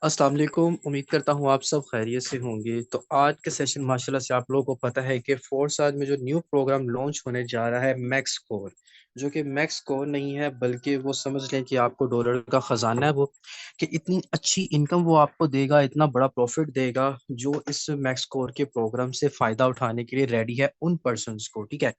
अस्सलाम वालेकुम। उम्मीद करता हूँ आप सब खैरियत से होंगे। तो आज के सेशन माशाल्लाह से आप लोगों को पता है कि फोर्स आज में जो न्यू प्रोग्राम लॉन्च होने जा रहा है मैक्स कोर, जो कि मैक्स कोर नहीं है बल्कि वो समझ लें कि आपको डॉलर का खजाना है वो, कि इतनी अच्छी इनकम वो आपको देगा, इतना बड़ा प्रॉफिट देगा जो इस मैक्स कोर के प्रोग्राम से फ़ायदा उठाने के लिए रेडी है उन पर्सन्स को। ठीक है।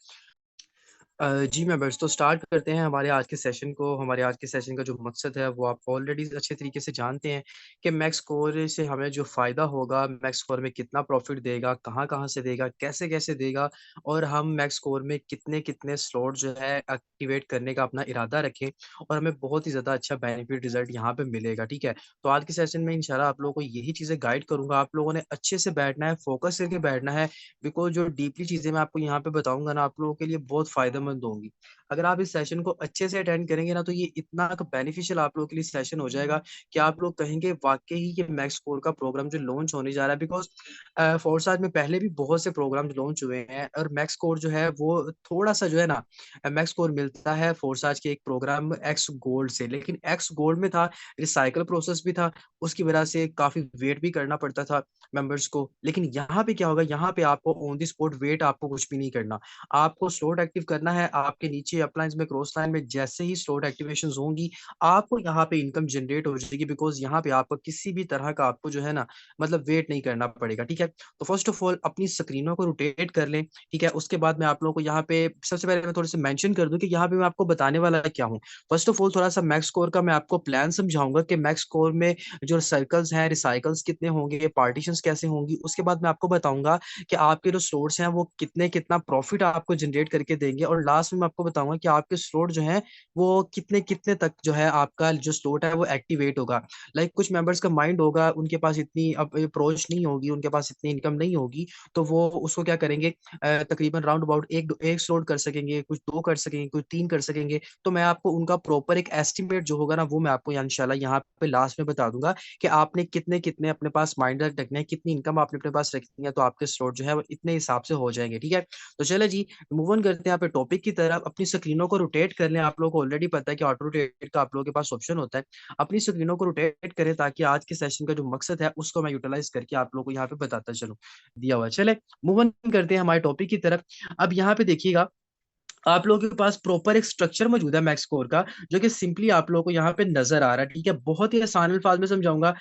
जी मेंबर्स, तो स्टार्ट करते हैं हमारे आज के सेशन को। हमारे आज के सेशन का जो मकसद है वो आप ऑलरेडी अच्छे तरीके से जानते हैं कि मैक्स कोर से हमें जो फ़ायदा होगा, मैक्स कोर में कितना प्रॉफिट देगा, कहाँ-कहाँ से देगा, कैसे-कैसे देगा, और हम मैक्स कोर में कितने-कितने स्लॉट जो है एक्टिवेट करने का अपना इरादा रखें और हमें बहुत ही ज़्यादा अच्छा बेनिफिट रिज़ल्ट यहाँ पे मिलेगा। ठीक है? तो आज के सेशन में इंशाल्लाह आप लोगों को यही चीज़ें गाइड करूँगा। आप लोगों ने अच्छे से बैठना है, फ़ोकस करके बैठना है, बिकॉज़ जो डीपली चीज़ें मैं आपको यहाँ पे बताऊँगा ना, आप लोगों के लिए बहुत फ़ायदेमंद होंगी। अगर आप इस सेशन को अच्छे से अटेंड करेंगे ना, तो ये इतना बेनिफिशियल आप लोगों के लिए सेशन हो जाएगा कि आप लोग कहेंगे वाक़ई ही ये मैक्स कोर का प्रोग्राम जो लॉन्च होने जा रहा है, बिकॉज़ फ़ोरसाज में पहले भी बहुत से प्रोग्राम्स लॉन्च हुए हैं और मैक्स कोर जो है वो थोड़ा-सा जो है ना, मैक्स कोर मिलता है फ़ोरसाज के एक प्रोग्राम एक्स गोल्ड से, लेकिन एक्स गोल्ड में था, रिसाइकल प्रोसेस भी था, उसकी वजह से काफ़ी वेट भी करना पड़ता था मेंबर्स को। लेकिन यहाँ पे क्या होगा, यहाँ पे आपको ऑन द स्पॉट वेट आपको कुछ भी नहीं करना। आपको स्लॉट एक्टिव करना है, आपके नीचे अपलाइंस में क्रॉस लाइन में जैसे ही स्लॉट एक्टिवेशंस होंगी, आपको यहाँ पे इनकम जनरेट हो जाएगी, बिकॉज़ यहाँ पे आपको किसी भी तरह का आपको जो है ना, मतलब वेट नहीं करना पड़ेगा, ठीक है? तो फर्स्ट ऑफ ऑल अपनी स्क्रीनों को रोटेट कर लें, ठीक है? उसके बाद मैं आप लोगों को यहाँ पे सबसे पहले मैं थोड़े-से मेंशन कर दूँ कि यहाँ पे मैं आपको बताने वाला क्या हूँ। फर्स्ट ऑफ ऑल थोड़ा-सा मैक्स कोर का मैं आपको प्लान समझाऊँगा कि मैक्स कोर में जो सर्कल्स हैं, रिसाइकल्स कितने होंगे, पार्टीशंस कैसे होंगी। उसके बाद मैं आपको बताऊँगा कि आपके जो स्टोर्स हैं वो कितना प्रॉफिट आपको जनरेट करके देंगे, और लास्ट में मैं आपको बताऊँगा कि आपके स्लॉट जो हैं वो कितने-कितने तक जो है आपका जो स्लॉट है वो एक्टिवेट होगा। लाइक कुछ मेंबर्स का माइंड होगा, उनके पास इतनी अब अप्रोच नहीं होगी, उनके पास इतनी इनकम नहीं होगी, तो वो उसको क्या करेंगे, तकरीबन राउंड अबाउट 1 स्लॉट कर सकेंगे, कुछ 2 कर सकेंगे, कुछ 3 कर सकेंगे। तो मैं आपको उनका प्रॉपर एक एस्टीमेट जो होगा ना, वो मैं आपको इंशाल्लाह यहाँ पे लास्ट में बता दूँगा कि आपने कितने-कितने अपने पास माइंड रखने हैं, कितनी इनकम आपने अपने पास रखनी है, तो आपके स्लॉट जो है वो इतने हिसाब से हो जाएँगे, ठीक है? तो चलें जी, मूव ऑन करते हैं यहाँ पे टॉपिक की तरफ। अपनी स्क्रीनों को रोटेट कर लें। आप लोगों को ऑलरेडी पता है कि ऑटो रोटेट का आप लोगों के पास ऑप्शन होता है। अपनी स्क्रीनों को रोटेट करें ताकि आज के सेशन का जो मकसद है उसको मैं यूटिलाइज़ करके आप लोगों को यहाँ पे बताता चलूँ, दिया हुआ है। चलें, मूव ऑन करते हैं हमारे टॉपिक की तरफ। अब यहाँ पे देखिएगा, आप लोगों के पास प्रॉपर एक स्ट्रक्चर मौजूद है मैक्स कोर का, जो कि सिंपली आप लोगों को यहाँ पे नज़र आ रहा है, ठीक है? बहुत ही आसान अल्फाज में समझाऊँगा,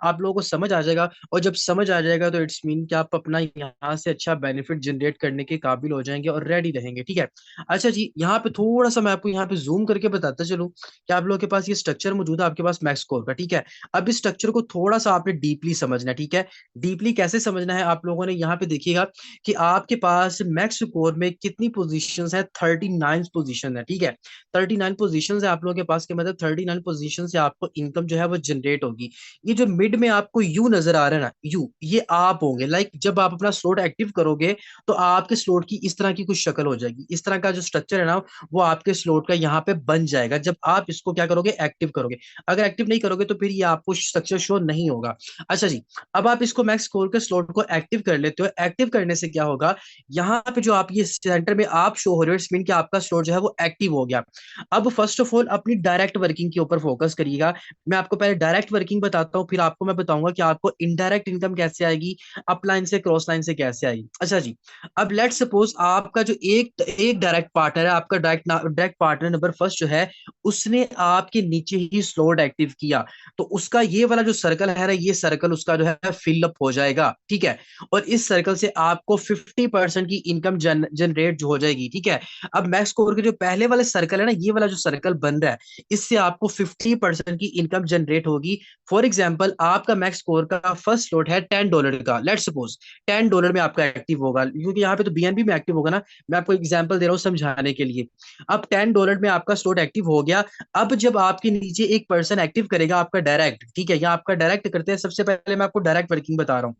आप लोगों को समझ आ जाएगा, और जब समझ आ जाएगा तो इट्स मीन कि आप अपना यहाँ से अच्छा बेनिफिट जनरेट करने के काबिल हो जाएँगे और रेडी रहेंगे, ठीक है? अच्छा जी, यहाँ पे थोड़ा-सा मैं आपको यहाँ पे ज़ूम करके बताता चलूँ कि आप लोगों के पास ये स्ट्रक्चर मौजूद है आपके पास मैक्स कोर का, ठीक है? अब इस स्ट्रक्चर को थोड़ा-सा आपने डीपली समझना है, ठीक है? डीपली कैसे समझना है, आप लोगों ने यहाँ पे देखिएगा कि आपके पास मैक्स कोर में कितनी पोज़ीशंस हैं, 39 पोज़ीशन है, ठीक है? 39 पोज़ीशंस है आप लोगों के पास, के मतलब 39 पोज़ीशन से आपको इनकम जो है वो जनरेट होगी। ये जो मिड में आपको यू नज़र आ रहा है ना, यू, ये आप होंगे। लाइक जब आप अपना स्लॉट एक्टिव करोगे, तो आपके स्लॉट की इस तरह की कुछ शक्ल हो जाएगी। इस तरह का जो स्ट्रक्चर है ना, वो आपके स्लॉट का यहाँ पे बन जाएगा, जब आप इसको क्या करोगे, एक्टिव करोगे। अगर एक्टिव नहीं करोगे, तो फिर ये आपको स्ट्रक्चर शो नहीं होगा। अच्छा जी, अब आप इसको मैक्स कोर के स्लॉट को एक्टिव कर लेते हो। एक्टिव करने से क्या होगा, यहाँ पे जो आप ये सेंटर में आप शो हो रहे हो, इट्स मीन कि आपका स्लॉट जो है वो एक्टिव हो गया। अब फर्स्ट ऑफ ऑल अपनी डायरेक्ट वर्किंग के ऊपर फोकस करिएगा। मैं आपको पहले डायरेक्ट वर्किंग बताता हूँ, फिर आपको मैं बताऊंगा कि आपको इनडायरेक्ट इनकम कैसे आएगी, अपलाइन से क्रॉस लाइन से कैसे आएगी। अच्छा जी, अब लेट सपोज आपका जो एक एक डायरेक्ट पार्टनर है, आपका डायरेक्ट पार्टनर नंबर फर्स्ट जो है, उसने आपके नीचे ही स्लॉट एक्टिव किया, तो उसका ये वाला जो सर्कल है ना, ये सर्कल उसका जो है फिलअप हो जाएगा, ठीक है? और इस सर्कल से आपको 50% की इनकम जनरेट जो हो जाएगी, ठीक है? अब मैक्स कोर के जो पहले वाले सर्कल है ना, ये वाला जो सर्कल बन रहा है, इससे आपको 50% की इनकम जनरेट होगी। फॉर एग्जाम्पल, आपका मैक्स कोर का फर्स्ट स्लॉट है $10 का, लेट सपोज $10 में आपका एक्टिव होगा, क्योंकि यहाँ पे तो बीएनबी में एक्टिव होगा ना। मैं आपको एग्जाम्पल दे रहा हूँ समझाने के लिए। अब $10 में आपका स्लॉट एक्टिव हो गया। अब जब आपके नीचे एक पर्सन एक्टिव करेगा आपका डायरेक्ट, ठीक है, यहाँ आपका डायरेक्ट करते हैं। सबसे पहले मैं आपको डायरेक्ट वर्किंग बता रहा हूँ।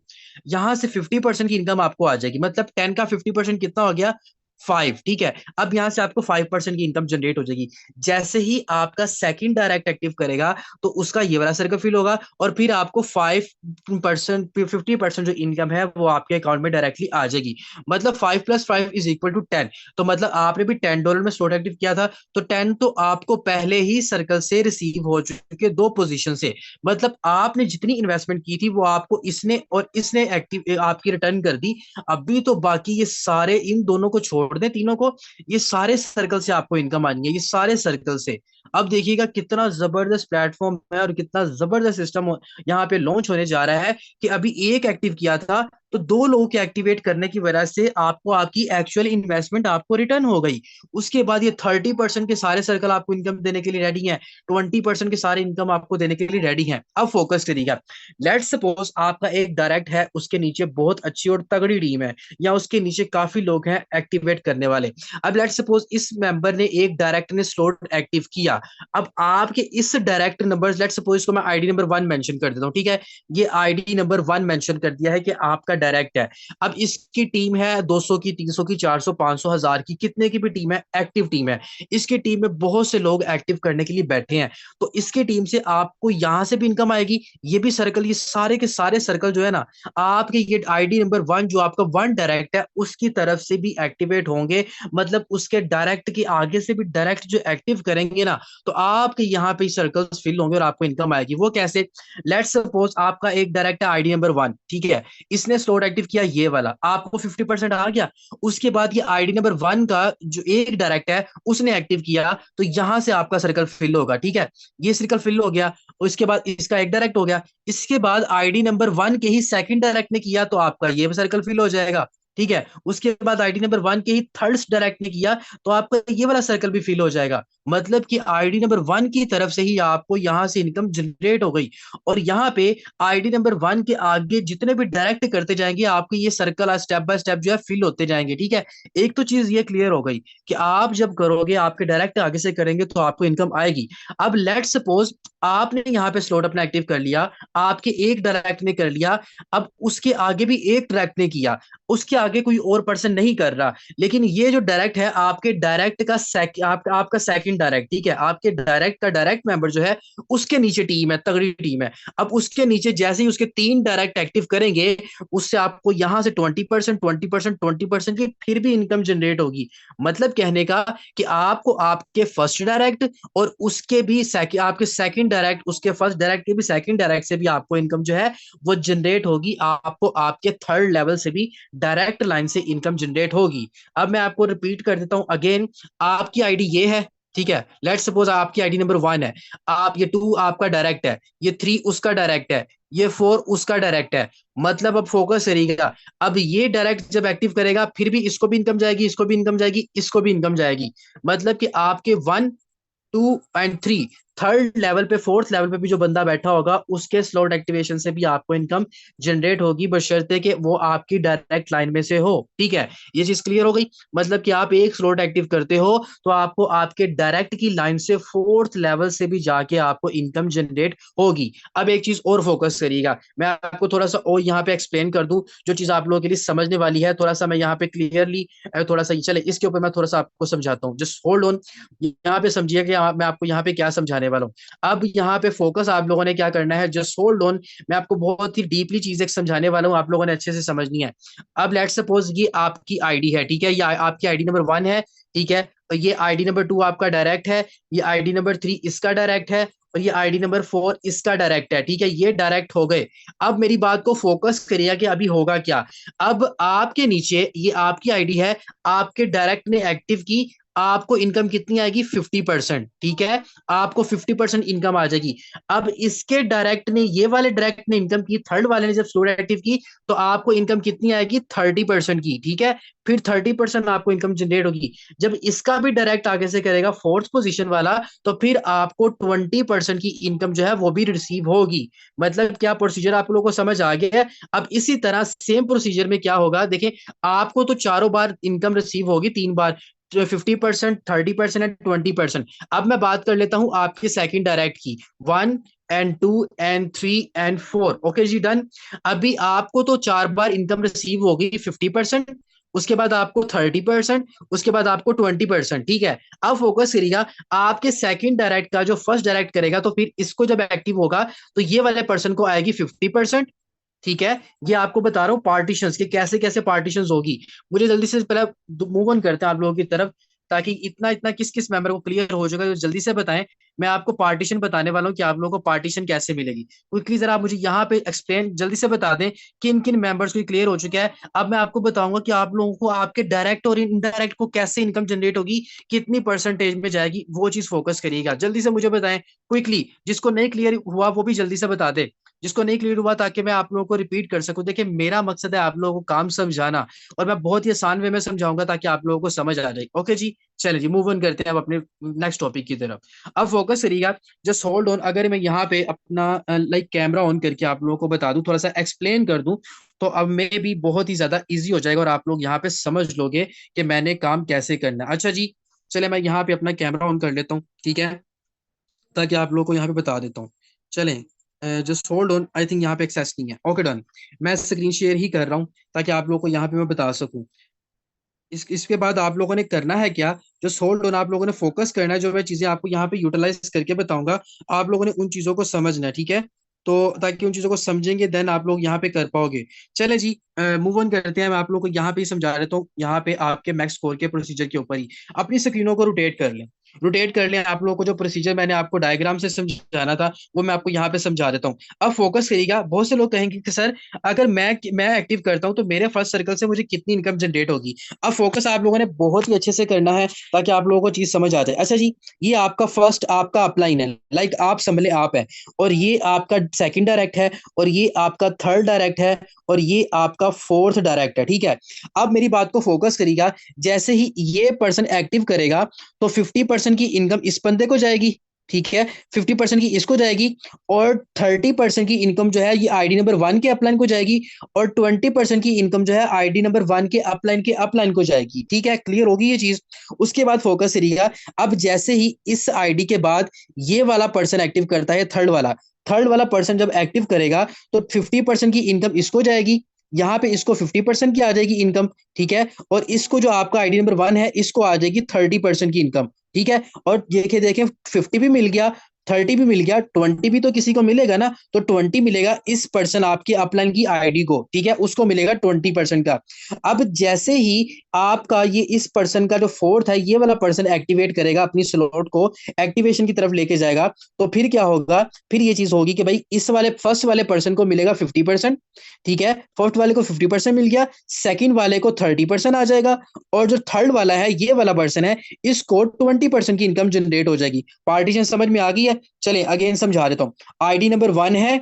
यहाँ से 50% की इनकम आपको आ जाएगी, मतलब 10 का 50% कितना हो गया, 5, ठीक है। अब यहाँ से आपको 5% की इनकम जनरेट हो जाएगी। जैसे ही आपका सेकंड डायरेक्ट एक्टिव करेगा तो उसका ये वाला सर्कल फिल होगा, और फिर आपको 5%, 50% जो इनकम है वो आपके अकाउंट में डायरेक्टली आ जाएगी। मतलब 5 + 5 = 10। तो मतलब आपने भी $10 में स्लॉट एक्टिव किया था, तो 10 तो आपको पहले ही सर्कल से रिसीव हो चुके, दो पोजीशन से। मतलब आपने जितनी इन्वेस्टमेंट की थी वो आपको इसने और इसने एक्टिव आपकी रिटर्न कर दी। अभी तो बाकी ये सारे, इन दोनों को छोड़ दें, तीनों को, ये सारे सर्कल से आपको इनकम आनी है, ये सारे सर्कल से। अब देखिएगा कितना जबरदस्त प्लेटफॉर्म है और कितना जबरदस्त सिस्टम यहाँ पे लॉन्च होने जा रहा है, कि अभी एक एक्टिव किया था तो दो लोगों के एक्टिवेट करने की वजह से आपको आपकी एक्चुअल इन्वेस्टमेंट आपको रिटर्न हो गई। उसके बाद ये 30% के सारे सर्कल आपको इनकम देने के लिए रेडी हैं, 20% के सारे इनकम आपको देने के लिए रेडी हैं। अब फोकस करिएगा। लेट सपोज आपका एक डायरेक्ट है, उसके नीचे बहुत अच्छी और तगड़ी टीम है, या उसके नीचे काफी लोग हैं एक्टिवेट करने वाले। अब लेट सपोज इस मेंबर ने, एक डायरेक्ट ने स्लॉट एक्टिव किया। अब आपके इस डायरेक्ट नंबर, लेट सपोज इसको मैं आईडी नंबर 1 मेंशन कर देता हूँ, ठीक है। ये आईडी नंबर 1 मेंशन कर दिया है कि आपका डायरेक्ट है। अब इसकी टीम है 200 की, 300 की, 400, 500, 1000 की, कितने की भी टीम है, एक्टिव टीम है। इसकी टीम में बहुत से लोग एक्टिव करने के लिए बैठे हैं। तो इसकी टीम से आपको यहां से भी इनकम आएगी। ये भी सर्कल, ये सारे के सारे सर्कल जो है ना, आपके ये आईडी नंबर 1 जो आपका 1 डायरेक्ट है उसकी तरफ से भी एक्टिवेट होंगे। मतलब उसके डायरेक्ट के आगे से भी डायरेक्ट जो एक्टिव करेंगे ना, तो आपके यहाँ पे सर्कल्स फिल होंगे और आपको इनकम आएगी। वो कैसे? लेट्स सपोज आपका एक डायरेक्ट है आईडी नंबर 1, ठीक है। इसने स्लॉट एक्टिव किया ये वाला, आपको 50% आ गया। उसके बाद ये आईडी नंबर 1 का जो एक डायरेक्ट है उसने एक्टिव किया, तो यहां से आपका सर्कल फिल होगा, ठीक है। ये सर्कल फिल हो गया, उसके बाद इसका एक डायरेक्ट हो गया। इसके बाद आईडी नंबर 1 के ही सेकंड डायरेक्ट ने किया, तो आपका ये सर्कल फिल हो जाएगा, ठीक है। उसके बाद आईडी नंबर 1 के ही थर्ड डायरेक्ट ने किया, तो आपका ये वाला सर्कल भी फिल हो जाएगा। मतलब कि आईडी नंबर 1 की तरफ से ही आपको यहां से इनकम जनरेट हो गई। और यहाँ पे आईडी नंबर 1 के आगे जितने भी डायरेक्ट करते जाएंगे, आपको ये सर्कल स्टेप बाय स्टेप जो है फिल होते जाएंगे, ठीक है। एक तो चीज ये क्लियर हो गई कि आप जब करोगे, आपके डायरेक्ट आगे से करेंगे तो आपको इनकम आएगी। अब लेट सपोज आपने यहाँ पे स्लॉट अपना एक्टिव कर लिया, आपके एक डायरेक्ट ने कर लिया, अब उसके आगे भी एक डायरेक्ट ने किया, उसके आगे कोई और पर्सन नहीं कर रहा, लेकिन ये जो डायरेक्ट है आपके डायरेक्ट का आपका सेकंड डायरेक्ट, ठीक है। आपके डायरेक्ट का डायरेक्ट मेंबर जो है उसके नीचे टीम है, तगड़ी टीम है। अब उसके नीचे जैसे ही उसके 3 डायरेक्ट एक्टिव करेंगे, उससे आपको यहां से 20%, 20%, 20% की फिर भी इनकम जनरेट होगी। मतलब कहने का कि आपको आपके फर्स्ट डायरेक्ट और उसके भी आपके सेकंड डायरेक्ट, उसके फर्स्ट डायरेक्ट के भी सेकंड डायरेक्ट से भी आपको इनकम जो है वो जनरेट होगी। आपको आपके थर्ड लेवल से भी डायरेक्ट लाइन से इनकम जनरेट होगी। अब मैं आपको रिपीट कर देता हूं अगेन। आपकी आईडी ये है, ठीक है। लेट सपोज आपकी आईडी नंबर 1 है, आप ये 2 आपका डायरेक्ट है, ये 3 उसका डायरेक्ट है, ये 4 उसका डायरेक्ट है। मतलब अब फोकस करिएगा। अब ये डायरेक्ट जब एक्टिव करेगा, फिर भी इसको भी इनकम जाएगी, इसको भी इनकम जाएगी, इसको भी इनकम जाएगी। मतलब कि आपके 1, 2 और 3 थर्ड लेवल पे, फोर्थ लेवल पे भी जो बंदा बैठा होगा उसके स्लॉट एक्टिवेशन से भी आपको इनकम जनरेट होगी, बशर्ते कि वो आपकी डायरेक्ट लाइन में से हो, ठीक है। ये चीज क्लियर हो गई। मतलब कि आप एक स्लॉट एक्टिव करते हो तो आपको आपके डायरेक्ट की लाइन से फोर्थ लेवल से भी जाके आपको इनकम जनरेट होगी। अब एक चीज और फोकस करिएगा, मैं आपको थोड़ा सा और यहाँ पे एक्सप्लेन कर दूं, जो चीज आप लोगों के लिए समझने वाली है। थोड़ा सा मैं यहाँ पे क्लियरली, थोड़ा सा चले इसके ऊपर मैं थोड़ा सा आपको समझाता हूँ। Just hold on. यहाँ पे समझिए कि मैं आपको यहाँ पे क्या समझाने वाला हूँ। अब यहाँ पे फोकस आप लोगों ने क्या करना है, जस्ट होल्ड ऑन। मैं आपको बहुत ही डीपली चीजें समझाने वाला हूँ, आप लोगों ने अच्छे से समझनी है। अब लेट सपोज ये आपकी आईडी है, ठीक है। ये आपकी आईडी नंबर 1 है, ठीक है। और ये आईडी नंबर 2 आपका डायरेक्ट है, ये आईडी नंबर 3 इसका डायरेक्ट है, और ये आईडी नंबर 4 इसका डायरेक्ट है, ठीक है। ये डायरेक्ट हो गए। अब मेरी बात को फोकस करिएगा कि अभी होगा क्या। अब आपके नीचे ये आपकी आईडी है, आपके डायरेक्ट ने एक्टिव की, आपको इनकम कितनी आएगी? 50%, ठीक है। आपको 50% इनकम आ जाएगी। अब इसके डायरेक्ट ने, ये वाले डायरेक्ट ने इनकम की, थर्ड वाले ने जब स्लोड एक्टिव की, तो आपको इनकम कितनी आएगी? 30% की, ठीक है। फिर 30% आपको इनकम जनरेट होगी। जब इसका भी डायरेक्ट आगे से करेगा फोर्थ पोजीशन वाला, तो फिर आपको 20% की इनकम जो है वो भी रिसीव होगी। मतलब क्या प्रोसीजर आप लोगों को समझ आ गया है? अब इसी तरह सेम प्रोसीजर में क्या होगा, देखें। आपको तो चारों बार इनकम रिसीव होगी, 3 बार, 50%, 30% एंड 20%। अब मैं बात कर लेता हूं आपके सेकंड डायरेक्ट की, 1 and 2 and 3 and 4। ओके जी, डन। अभी आपको तो 4 बार इनकम रिसीव होगी 50%, उसके बाद आपको 30%, उसके बाद आपको 20%। ठीक है, अब फोकस करिएगा आपके सेकंड डायरेक्ट का जो फर्स्ट डायरेक्ट करेगा, तो फिर इसको जब एक्टिव होगा तो ये वाले पर्सन को आएगी 50%। ठीक है, ये आपको बता रहा हूँ पार्टीशंस के कैसे कैसे पार्टीशंस होगी। मुझे जल्दी से पहले मूव ऑन करते हैं आप लोगों की तरफ, ताकि इतना इतना किस किस मेंबर को क्लियर हो जाएगा, तो जल्दी से बताएं। मैं आपको पार्टीशन बताने वाला हूँ कि आप लोगों को पार्टीशन कैसे मिलेगी। क्विकली जरा आप मुझे यहाँ पे एक्सप्लेन जल्दी से बता दें किन किन मेंबर्स को क्लियर हो चुका है। अब मैं आपको बताऊंगा कि आप लोगों को आपके डायरेक्ट और इनडायरेक्ट को कैसे इनकम जनरेट होगी, कितनी परसेंटेज में जाएगी, वो चीज फोकस करिएगा। जल्दी से मुझे बताएं क्विकली, जिसको नहीं क्लियर हुआ वो भी जल्दी से बता दे, जिसको नहीं क्लियर हुआ, ताकि मैं आप लोगों को रिपीट कर सकूं। देखिए मेरा मकसद है आप लोगों को काम समझाना, और मैं बहुत ही आसान वे में समझाऊंगा ताकि आप लोगों को समझ आ जाए। ओके जी, चलिए जी मूव ऑन करते हैं अब अपने नेक्स्ट टॉपिक की तरफ। अब फोकस करिएगा, जस्ट होल्ड ऑन। अगर मैं यहाँ पे अपना लाइक कैमरा ऑन करके आप लोगों को बता दूं, थोड़ा सा एक्सप्लेन कर दूं, तो अब मे भी बहुत ही ज्यादा इजी हो जाएगा और आप लोग यहाँ पे समझ लोगे कि मैंने काम कैसे करना है। अच्छा जी, चले मैं यहाँ पे अपना कैमरा ऑन कर लेता हूँ, ठीक है, ताकि आप लोगों को यहाँ पे बता देता हूँ। चलें, just hold on, I think यहाँ पे एक्सेस नहीं है। ओके डन, मैं स्क्रीन शेयर ही कर रहा हूँ ताकि आप लोगों को यहाँ पे मैं बता सकूँ। इसके बाद आप लोगों ने करना है क्या, जो होल्ड ऑन, आप लोगों ने फोकस करना है। जो मैं चीजें आपको यहाँ पे यूटिलाइज करके बताऊंगा, आप लोगों ने उन चीजों को समझना है, ठीक है। तो ताकि उन चीजों को समझेंगे देन आप लोग यहाँ पे कर पाओगे। चले जी मूव ऑन करते हैं। मैं आप लोगों को यहाँ पे ही समझा देता हूँ, यहाँ पे आपके मैक्स स्कोर के प्रोसीजर के ऊपर ही अपनी स्क्रीनों को रोटेट कर लें। रोटेट कर लें, आप लोगों को जो प्रोसीजर मैंने आपको डायग्राम से समझाना था वो मैं आपको यहाँ पे समझा देता हूँ। अब फोकस करिएगा। बहुत से लोग कहेंगे कि सर अगर मैं एक्टिव करता हूँ तो मेरे फर्स्ट सर्कल से मुझे कितनी इनकम जनरेट होगी। अब फोकस आप लोगों ने बहुत ही अच्छे से करना है ताकि आप लोगों को चीज समझ आ जाए। अच्छा जी, ये आपका फर्स्ट आपका अपलाइन है, लाइक आप संभले आप है, और ये आपका सेकंड डायरेक्ट है, और ये आपका थर्ड डायरेक्ट है, और ये आपका फोर्थ डायरेक्ट है। ठीक है, अब मेरी बात को फोकस करिएगा। जैसे ही ये पर्सन एक्टिव करेगा तो 50% की इनकम इस बंदे को जाएगी, ठीक है, 50% की इसको जाएगी, और 30% की इनकम जो है ये आईडी नंबर 1 के अपलाइन को जाएगी, और 20% की इनकम जो है आईडी नंबर 1 के अपलाइन को जाएगी। ठीक है, क्लियर होगी ये चीज। उसके बाद फोकस करिएगा। अब जैसे ही इस आईडी के बाद ये वाला पर्सन एक्टिव करता है, थर्ड वाला पर्सन जब एक्टिव करेगा तो 50% की इनकम इसको जाएगी, यहाँ पे इसको 50% की आ जाएगी इनकम, ठीक है, और इसको जो आपका आईडी नंबर 1 है इसको आ जाएगी 30% की इनकम। ठीक है, और देखे देखें 50 भी मिल गया, 30 भी मिल गया, 20 भी तो किसी को मिलेगा ना, तो 20 मिलेगा इस पर्सन आपकी अपलाइन की आईडी को, ठीक है, उसको मिलेगा 20% का। अब जैसे ही आपका ये इस पर्सन का जो फोर्थ है ये वाला पर्सन एक्टिवेट करेगा, अपनी स्लॉट को एक्टिवेशन की तरफ लेके जाएगा, तो फिर क्या होगा, फिर ये चीज होगी कि भाई इस वाले फर्स्ट वाले पर्सन को मिलेगा 50%। ठीक है, फर्स्ट वाले को 50% मिल गया, सेकंड वाले को 30% आ जाएगा, और जो थर्ड वाला है ये वाला पर्सन है इसको 20% की इनकम जनरेट हो जाएगी। पार्टीशन समझ में आ गई है। चलिए अगेन समझा देता हूँ। आईडी नंबर 1 है,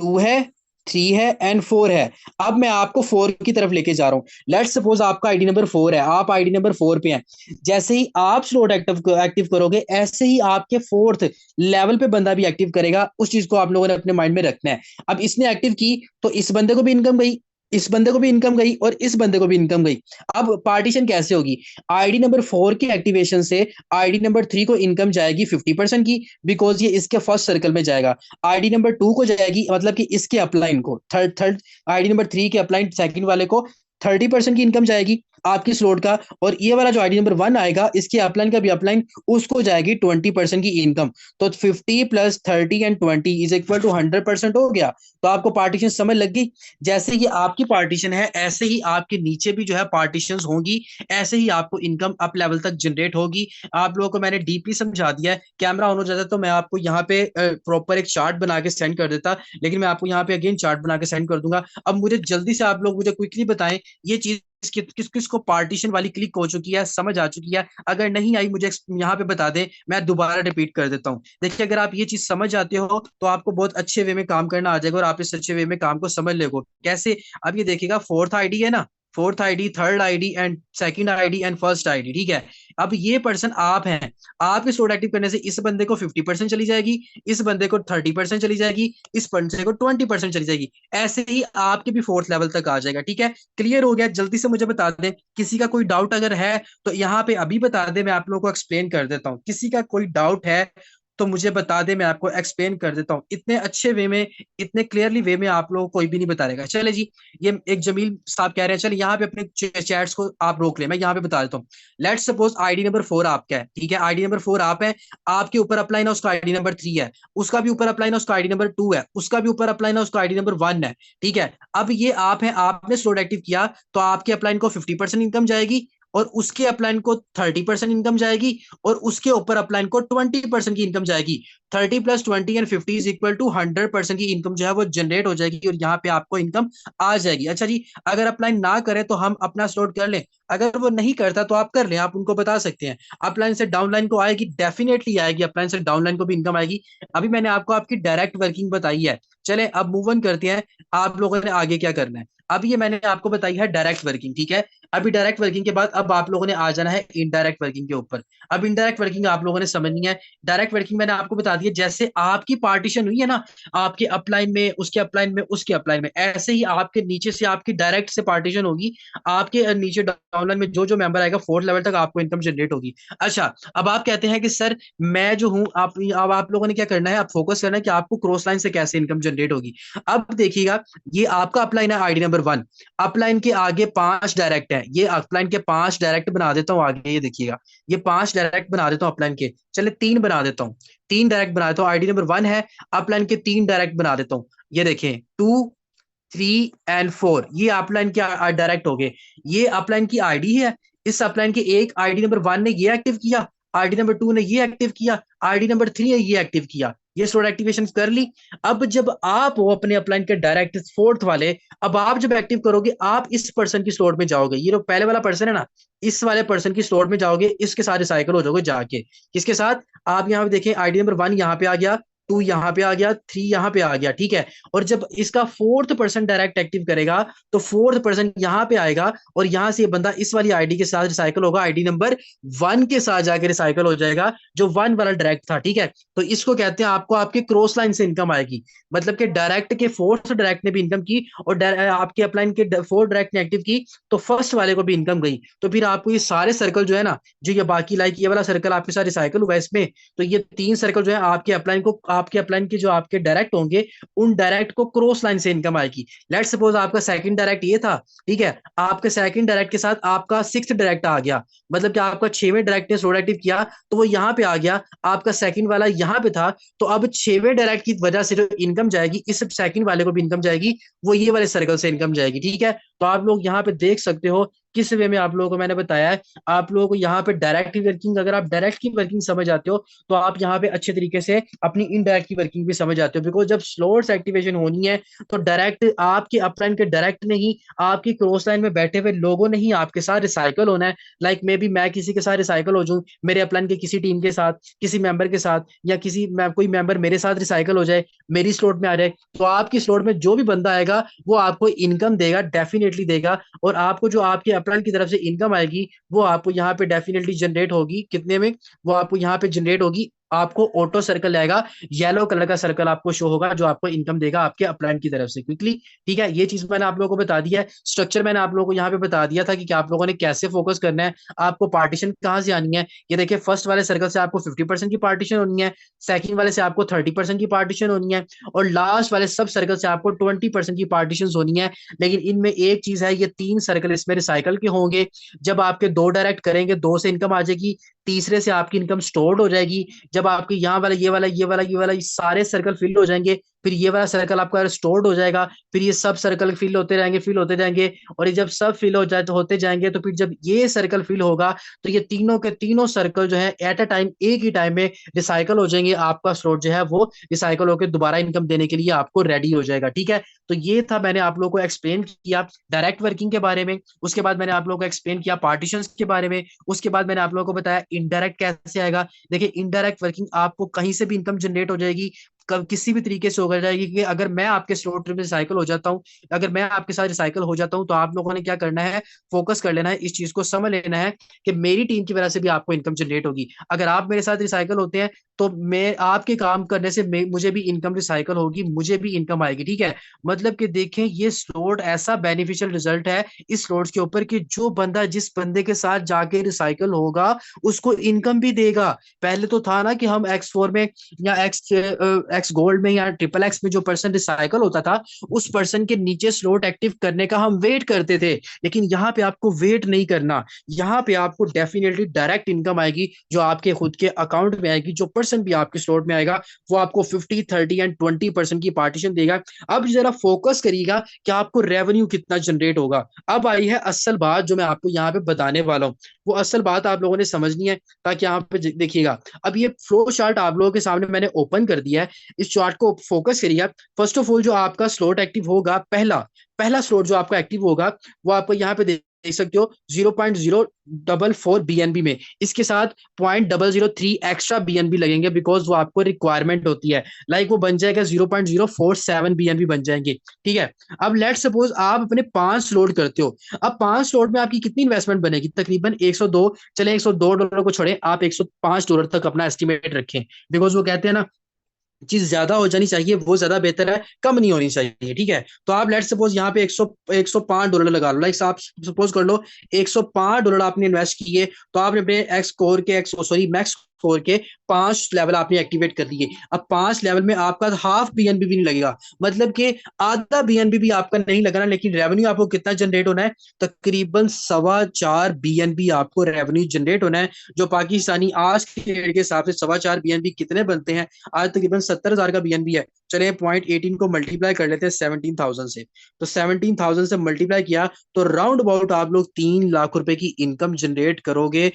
2 है, 3 है एंड 4 है। अब मैं आपको 4 की तरफ लेके जा रहा हूँ। लेट्स सपोज आपका आईडी नंबर 4 है, आप आईडी नंबर 4 पे हैं। जैसे ही आप स्लॉट एक्टिव करोगे, ऐसे ही आपके फोर्थ लेवल पे बंदा भी एक्टिव करेगा। उस चीज को आप लोगों ने अपने माइंड में रखना है। अब इसने एक्टिव की तो इस बंदे को भी इनकम गई, इस बंदे को भी इनकम गई, और इस बंदे को भी इनकम गई। अब पार्टीशन कैसे होगी, आईडी नंबर 4 के एक्टिवेशन से आईडी नंबर 3 को इनकम जाएगी 50% की, बिकॉज ये इसके फर्स्ट सर्कल में जाएगा। आईडी नंबर 2 को जाएगी, मतलब कि इसके अपलाइन को, थर्ड आईडी नंबर 3 के अपलाइन सेकंड वाले को 30% की इनकम जाएगी आपकी स्लॉट का, और ये वाला जो आईडी नंबर 1 आएगा इसके अपलाइन का भी अपलाइन, उसको जाएगी 20% की इनकम। तो 50 plus 30 and 20 is equal to 100% हो गया। तो आपको पार्टीशन समझ लग गई। जैसे ये आपकी पार्टीशन है, ऐसे ही आपके नीचे भी जो है पार्टीशन होंगी, ऐसे ही आपको इनकम अप लेवल तक जनरेट होगी। आप लोगों को मैंने डीपली समझा दिया है। कैमरा ऑन हो जाता तो मैं आपको यहाँ पे प्रॉपर एक चार्ट बना के सेंड कर देता, लेकिन मैं आपको यहाँ पे अगेन चार्ट बना के सेंड कर दूंगा। अब मुझे जल्दी से आप लोग मुझे क्विकली बताएं ये चीज किस किस को पार्टीशन वाली क्लिक हो चुकी है, समझ आ चुकी है। अगर नहीं आई मुझे यहाँ पे बता दें, मैं दोबारा रिपीट कर देता हूँ। देखिए अगर आप ये चीज समझ जाते हो तो आपको बहुत अच्छे वे में काम करना आ जाएगा, और आप इस अच्छे वे में काम को समझ लेगो कैसे। अब ये देखिएगा, फोर्थ आईडी है ना, fourth ID, third ID and second ID and first ID, ठीक है। अब ये पर्सन आप हैं, आपके स्लॉट एक्टिव करने से इस बंदे को 50% चली जाएगी, इस बंदे को 30% चली जाएगी, इस बंदे को 20% चली जाएगी। ऐसे ही आपके भी फोर्थ लेवल तक आ जाएगा। ठीक है, क्लियर हो गया। जल्दी से मुझे बता दें, किसी का कोई डाउट अगर है तो यहाँ पे अभी बता दें, मैं आप लोगों को एक्सप्लेन कर देता हूँ। किसी का कोई डाउट है तो मुझे बता दे, मैं आपको एक्सप्लेन कर देता हूँ इतने अच्छे वे में, इतने क्लियरली वे में आप लोगों को कोई भी नहीं बता देगा। चले जी, ये एक जमील साहब कह रहे हैं, चले यहाँ पे अपने चैट्स को आप रोक ले, मैं यहाँ पे बता देता हूँ। लेट्स सपोज आईडी नंबर 4 आपका है, ठीक है, आईडी नंबर 4 आप है, आपके ऊपर अपलाइन है उसका आईडी नंबर 3 है, उसका भी ऊपर अपलाइन है उसका आईडी नंबर 2 है, उसका भी ऊपर अपलाइन है उसका आईडी नंबर 1 है, ठीक है। अब ये आप है, आपने स्लोड एक्टिव किया तो आपके अपलाइन को 50% इनकम जाएगी, और उसके अपलाइन को 30% इनकम जाएगी, और उसके ऊपर अपलाइन को 20% की इनकम जाएगी। 30 plus 20 and 50 is equal to 100% की इनकम जो है वो जनरेट हो जाएगी, और यहाँ पे आपको इनकम आ जाएगी। अच्छा जी, अगर अपलाइन ना करे तो हम अपना स्लॉट कर लें, अगर वो नहीं करता तो आप कर लें, आप उनको बता सकते हैं। अपलाइन से डाउनलाइन को आएगी, डेफिनेटली आएगी, अपलाइन से डाउनलाइन को भी इनकम आएगी। अभी मैंने आपको आपकी डायरेक्ट वर्किंग बताई है, चले अब मूव ऑन करते हैं, आप लोगों ने आगे क्या करना है। अब ये मैंने आपको बताई है डायरेक्ट वर्किंग, ठीक है। अभी डायरेक्ट वर्किंग के बाद अब आप लोगों ने आ जाना है इनडायरेक्ट वर्किंग के ऊपर। अब इनडायरेक्ट वर्किंग आप लोगों ने समझनी है। डायरेक्ट वर्किंग मैंने आपको बता दी है, जैसे आपकी पार्टीशन हुई है ना, आपके अपलाइन में, उसके अपलाइन में, उसके अपलाइन में, ऐसे ही आपके नीचे से आपकी डायरेक्ट से पार्टीशन होगी। आपके नीचे डाउनलाइन में जो जो मेंबर आएगा 4th लेवल तक आपको इनकम जनरेट होगी। अच्छा, अब आप कहते हैं कि सर मैं जो हूं, आप अब आप लोगों ने क्या करना है, आप फोकस करना है कि आपको क्रॉस लाइन से कैसे इनकम जनरेट होगी। अब देखिएगा, ये आपका अपलाइन है आईडी नंबर 1, अपलाइन के आगे 5 डायरेक्ट है, ये अपलाइन के 5 डायरेक्ट बना देता हूँ आगे, ये देखिएगा, ये 5 डायरेक्ट बना देता हूँ अपलाइन के, चले 3 बना देता हूँ, 3 डायरेक्ट बना देता हूँ। आईडी नंबर 1 है, अपलाइन के 3 डायरेक्ट बना देता हूँ, ये देखें 2 3 एंड 4, ये अपलाइन के डायरेक्ट हो गए। ये अपलाइन की आईडी है, इस अपलाइन के एक आईडी नंबर 1 ने ये एक्टिव किया, आईडी नंबर 2 ने ये एक्टिव किया, आईडी नंबर 3 ने ये एक्टिव किया, ये स्लोड एक्टिवेशन कर ली। अब जब आप वो अपने अपलाइन के डायरेक्ट 4th वाले, अब आप जब एक्टिव करोगे, आप इस पर्सन की स्लोड में जाओगे, ये जो पहले वाला पर्सन है ना, इस वाले पर्सन की स्लोड में जाओगे, इसके साथ रिसाइकल हो जाओगे जाके। किसके साथ, आप यहाँ पे देखें, आईडी नंबर 1 यहाँ पे आ गया, 2 यहाँ पे आ गया, 3 यहाँ पे आ गया, ठीक है। और जब इसका 4th पर्सन डायरेक्ट एक्टिव करेगा तो 4th पर्सन यहाँ पे आएगा, और यहाँ से ये बंदा इस वाली आईडी के साथ रिसाइकल होगा, आईडी नंबर 1 के साथ जाके रिसाइकल हो जाएगा, जो 1 वाला डायरेक्ट था, ठीक है। तो इसको कहते हैं आपको आपके क्रॉस लाइन से इनकम आएगी, मतलब कि डायरेक्ट के 4th डायरेक्ट ने भी इनकम की, और आपके अपलाइन के 4 डायरेक्ट ने एक्टिव की, तो फर्स्ट वाले को भी इनकम गई। तो फिर आपको ये सारे सर्कल जो है ना, जो ये बाकी लाइक ये वाला सर्कल आपके साथ रिसाइकल हुआ इसमें, तो ये 3 सर्कल जो है आपके अपलाइन को, आपके अपलाइन के जो आपके डायरेक्ट होंगे, उन डायरेक्ट को क्रॉस लाइन से इनकम आएगी। लेट सपोज आपका सेकंड डायरेक्ट ये था, ठीक है, आपके सेकंड डायरेक्ट के साथ आपका 6th डायरेक्ट आ गया, मतलब कि आपका 6वें डायरेक्ट ने स्लोड एक्टिव किया, तो वो यहाँ पे आ गया, आपका सेकंड वाला यहाँ पे था, तो अब 6वें डायरेक्ट की वजह से जो इनकम जाएगी, इस सेकंड वाले को भी इनकम जाएगी, वो ये वाले सर्कल से इनकम जाएगी, ठीक है। तो आप लोग यहाँ पे देख सकते हो किस वे में आप लोगों को मैंने बताया है। आप लोगों को यहाँ पे डायरेक्ट की वर्किंग, अगर आप डायरेक्ट की वर्किंग समझ आते हो, तो आप यहाँ पे अच्छे तरीके से अपनी इनडायरेक्ट की वर्किंग भी समझ आते हो, बिकॉज जब स्लोट्स एक्टिवेशन होनी है, तो डायरेक्ट आपके अपलाइन के डायरेक्ट नहीं, आपकी क्रॉस लाइन में बैठे हुए लोगों ने ही आपके साथ रिसाइकल होना है। लाइक मे बी मैं किसी के साथ रिसाइकल हो जाऊं, मेरे अपलाइन के किसी टीम के साथ, किसी मेंबर के साथ, या कोई मेंबर मेरे साथ रिसाइकल हो जाए, मेरी स्लॉट में आ जाए, तो आपकी स्लॉट में जो भी बंदा आएगा वो आपको इनकम देगा, डेफिनेटली देगा। और आपको जो आपके अपलाइन की तरफ से इनकम आएगी, वो आपको यहाँ पे डेफिनेटली जनरेट होगी, कितने में, वो आपको यहाँ पे जनरेट होगी, आपको ऑटो सर्कल आएगा, येलो कलर का सर्कल आपको शो होगा, जो आपको इनकम देगा आपके अपलाइन की तरफ से क्विकली, ठीक है। ये चीज मैंने आप लोगों को बता दिया है, स्ट्रक्चर मैंने आप लोगों को यहाँ पे बता दिया था कि आप लोगों ने कैसे फोकस करना है, आपको पार्टीशन कहाँ से आनी है। ये देखिए, फर्स्ट वाले सर्कल से आपको 50% की पार्टीशन होनी है, सेकंड वाले से आपको 30% की पार्टीशन होनी है, और लास्ट वाले सब सर्कल से आपको 20% की पार्टीशन होनी है। लेकिन इनमें एक चीज है, ये 3 सर्कल इसमें रिसाइकल के होंगे। जब आपके 2 डायरेक्ट करेंगे, 2 से इनकम आ जाएगी, तीसरे से आपकी इनकम स्टोर्ड हो जाएगी। जब आपके यहाँ वाला, ये वाला, ये वाला, ये वाला, ये सारे सर्कल फिल हो जाएंगे, फिर ये वाला सर्कल आपका स्टोर्ड हो जाएगा, फिर ये सब सर्कल फिल होते रहेंगे, फिल होते जाएंगे, और ये जब सब फिल हो जाए तो होते जाएंगे, तो फिर जब ये सर्कल फिल होगा, तो ये तीनों के तीनों सर्कल जो है एट अ टाइम, एक ही टाइम में रिसाइकल हो जाएंगे। आपका स्लॉट जो है वो रिसाइकल होकर दोबारा इनकम देने के लिए आपको रेडी हो जाएगा, ठीक है। तो ये था, मैंने आप लोगों को एक्सप्लेन किया डायरेक्ट वर्किंग के बारे में, उसके बाद मैंने आप लोगों को एक्सप्लेन किया पार्टीशन के बारे में, उसके बाद मैंने आप लोगों को बताया इनडायरेक्ट कैसे आएगा। देखिए, इनडायरेक्ट वर्किंग आपको कहीं से भी इनकम जनरेट हो जाएगी, किसी भी तरीके से हो जाएगी कि अगर मैं आपके स्लोट ट्रिप रिसाइकल हो जाता हूँ, अगर मैं आपके साथ रिसाइकल हो जाता हूँ, तो आप लोगों ने क्या करना है, फोकस कर लेना है, इस चीज को समझ लेना है कि मेरी टीम की वजह से भी आपको इनकम जनरेट होगी। अगर आप मेरे साथ रिसाइकल होते हैं तो मैं आपके काम करने से मुझे भी इनकम रिसाइकल होगी, मुझे भी इनकम आएगी, ठीक है। मतलब कि देखें, ये स्लोट ऐसा बेनिफिशियल रिजल्ट है इस स्लोट के ऊपर कि जो बंदा जिस बंदे के साथ जाके रिसाइकल होगा उसको इनकम भी देगा। पहले तो था ना कि हम X4 में या एक्स गोल्ड में या ट्रिपल एक्स में जो पर्सन रिसाइकल होता था, उस पर्सन के नीचे स्लोट एक्टिव करने का हम वेट करते थे। लेकिन यहाँ पे आपको वेट नहीं करना, यहाँ पे आपको डेफिनेटली डायरेक्ट इनकम आएगी जो आपके खुद के अकाउंट में आएगी। जो पर्सन भी आपके स्लोट में आएगा वो आपको 50, 30 एंड 20% की पार्टीशन देगा। अब जरा फोकस करिएगा कि आपको रेवेन्यू कितना जनरेट होगा। अब आई है असल बात जो मैं आपको यहाँ पे बताने वाला हूँ, वो असल बात आप लोगों ने समझनी है, ताकि यहाँ पे देखिएगा। अब ये फ्लो चार्ट आप लोगों के सामने मैंने ओपन कर दिया है, इस चार्ट को फोकस करिएगा। फर्स्ट ऑफ ऑल जो आपका स्लॉट एक्टिव होगा, पहला पहला स्लॉट जो आपका एक्टिव होगा, वो आपको यहाँ पे देख सकते हो 0.044 बीएनबी में, इसके साथ 0.003 एक्स्ट्रा बीएनबी लगेंगे, बिकॉज वो आपको रिक्वायरमेंट होती है। लाइक वो बन जाएगा 0.047 बीएनबी बन जाएंगे, ठीक है। अब लेट सपोज आप अपने 5 स्लॉट करते हो, अब 5 स्लॉट में आपकी कितनी इन्वेस्टमेंट बनेगी, तकरीबन 102। चले $102 को छोड़े, आप $105 तक अपना एस्टिमेट रखें, बिकॉज वो कहते हैं ना, चीज ज्यादा हो जानी चाहिए, वो ज्यादा बेहतर है, कम नहीं होनी चाहिए, ठीक है। तो आप लेट सपोज यहाँ पे 105 डॉलर लगा लो, लाइक आप सपोज कर लो $105 आपने इन्वेस्ट किए, तो आपने अपने एक्स कोर के एक्स सॉरी मैक्स कोर के 5 लेवल आपने एक्टिवेट कर दिए। अब 5 लेवल में आपका हाफ बीएनबी भी नहीं लगेगा, मतलब कि आधा बीएनबी भी आपका नहीं लगना, लेकिन रेवेन्यू आपको कितना जनरेट होना है, तकरीबन 4.25 बीएनबी आपको रेवेन्यू जनरेट होना है। जो पाकिस्तानी आज के रेट के हिसाब से 4.25 बीएनबी कितने बनते हैं, आज तकरीबन 70,000 का बीएनबी है। चले 0.18 को मल्टीप्लाई कर लेते हैं 17,000 से, तो 17,000 से मल्टीप्लाई किया तो राउंड अबाउट आप लोग 3 लाख रुपए की इनकम जनरेट करोगे।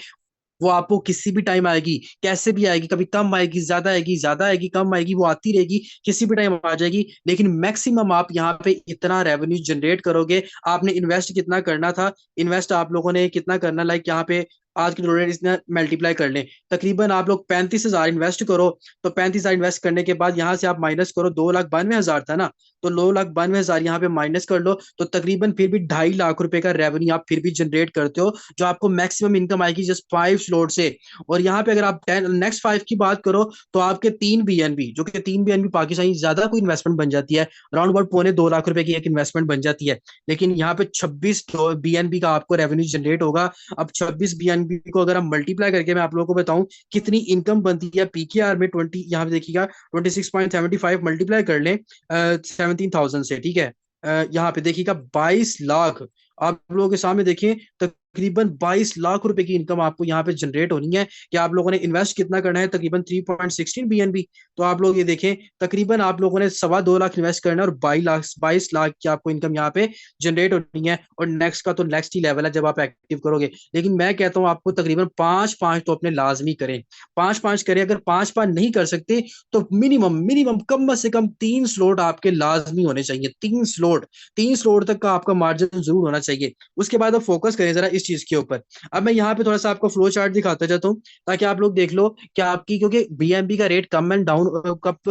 वो आपको किसी भी टाइम आएगी, कैसे भी आएगी, कभी कम आएगी, ज्यादा आएगी, ज्यादा आएगी, कम आएगी, वो आती रहेगी, किसी भी टाइम आ जाएगी। लेकिन मैक्सिमम आप यहाँ पे इतना रेवेन्यू जनरेट करोगे। आपने इन्वेस्ट कितना करना था, इन्वेस्ट आप लोगों ने कितना करना, लाइक यहाँ पे आज के डॉलर इसने मल्टीप्लाई कर लें, तकरीबन आप लोग 35,000 इन्वेस्ट करो। तो 35,000 इन्वेस्ट करने के बाद यहाँ से आप माइनस करो, 2,92,000 था ना, तो 2,92,000 यहाँ पे माइनस कर लो, तो तकरीबन फिर भी 2.5 लाख रुपए का रेवेन्यू आप फिर भी जनरेट करते हो, जो आपको मैक्सिमम इनकम आएगी जस्ट 5 स्लॉट से। और यहाँ पे अगर आप नेक्स्ट 5 की बात करो, तो आपके 3 बीएनबी, जो कि 3 बीएनबी पाकिस्तानी ज्यादा कोई इन्वेस्टमेंट बन जाती है, अराउंड अबाउट 2.25 लाख रुपए की एक इन्वेस्टमेंट बन जाती है। लेकिन यहाँ पे 26 बीएनबी का आपको रेवेन्यू जनरेट होगा। अब 26 बीएनबी को अगर हम मल्टीप्लाई करके मैं आप लोगों को बताऊं कितनी इनकम बनती है पीकेआर में, 20 यहाँ पे देखिएगा 26.75 मल्टीप्लाई कर लें 17,000 से, ठीक है। यहाँ पे देखिएगा 22 लाख, आप लोगों के सामने देखें, तकरीबन 22 लाख रुपए की इनकम आपको यहाँ पे जनरेट होनी है। कि आप लोगों ने इन्वेस्ट कितना करना है, तकरीबन 3.16 बीएनबी। तो आप लोग ये देखें, तकरीबन आप लोगों ने 2.25 लाख इन्वेस्ट करना है, और 22 लाख की आपको इनकम यहाँ पे जनरेट होनी है। और नेक्स्ट का तो नेक्स्ट ही लेवल है जब आप एक्टिव करोगे। लेकिन मैं कहता हूँ आपको तकरीबन 5-5 तो अपने लाजमी करें, 5-5 करें। अगर 5-5 नहीं कर सकते तो मिनिमम मिनिमम कम से कम 3 स्लॉट आपके लाजमी होने चाहिए, 3 स्लॉट, 3 स्लॉट तक का आपका मार्जिन जरूर होना चाहिए। उसके बाद आप फोकस करें जरा इस चीज के ऊपर। अब मैं यहाँ पे थोड़ा सा आपको फ्लो चार्ट दिखाता जाता हूँ, ताकि आप लोग देख लो कि आपकी, क्योंकि बीएनबी का रेट कम एंड डाउन,